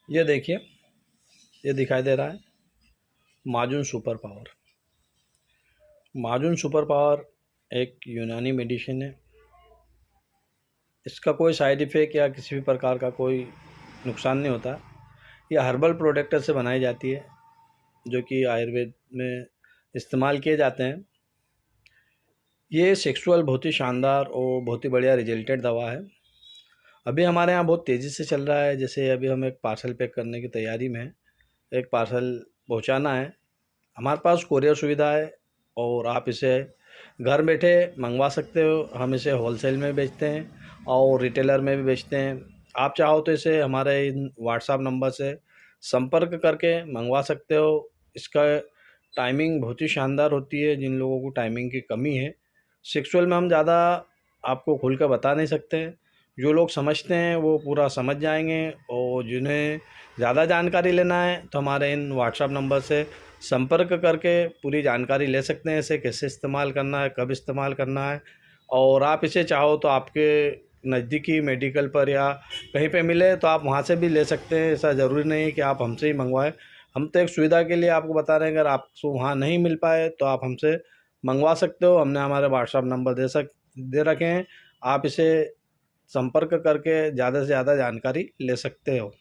ये देखिए, ये दिखाई दे रहा है माजून सुपर पावर। माजून सुपर पावर एक यूनानी मेडिसिन है। इसका कोई साइड इफ़ेक्ट या किसी भी प्रकार का कोई नुकसान नहीं होता। यह हर्बल प्रोडक्ट से बनाई जाती है, जो कि आयुर्वेद में इस्तेमाल किए जाते हैं। ये सेक्सुअल बहुत ही शानदार और बहुत ही बढ़िया रिजल्टेड दवा है। अभी हमारे यहाँ बहुत तेज़ी से चल रहा है। जैसे अभी हम एक पार्सल पैक करने की तैयारी में हैं। एक पार्सल पहुँचाना है। हमारे पास कोरियर सुविधा है और आप इसे घर बैठे मंगवा सकते हो। हम इसे होलसेल में बेचते हैं और रिटेलर में भी बेचते हैं। आप चाहो तो इसे हमारे इन व्हाट्सएप नंबर से संपर्क करके मंगवा सकते हो। इसका टाइमिंग बहुत ही शानदार होती है। जिन लोगों को टाइमिंग की कमी है, सेक्सुअल में हम ज़्यादा आपको खुल कर बता नहीं सकते। जो लोग समझते हैं वो पूरा समझ जाएंगे, और जिन्हें ज़्यादा जानकारी लेना है तो हमारे इन व्हाट्सएप नंबर से संपर्क करके पूरी जानकारी ले सकते हैं। इसे कैसे इस्तेमाल करना है, कब इस्तेमाल करना है। और आप इसे चाहो तो आपके नज़दीकी मेडिकल पर या कहीं पे मिले तो आप वहाँ से भी ले सकते हैं। ऐसा ज़रूरी नहीं है कि आप हमसे ही मंगवाएं। हम तो एक सुविधा के लिए आपको बता रहे हैं। अगर आपको वहाँ नहीं मिल पाए तो आप हमसे मंगवा सकते हो। हमने हमारे व्हाट्सएप नंबर दे रखे हैं। आप इसे संपर्क करके ज़्यादा से ज़्यादा जानकारी ले सकते हो।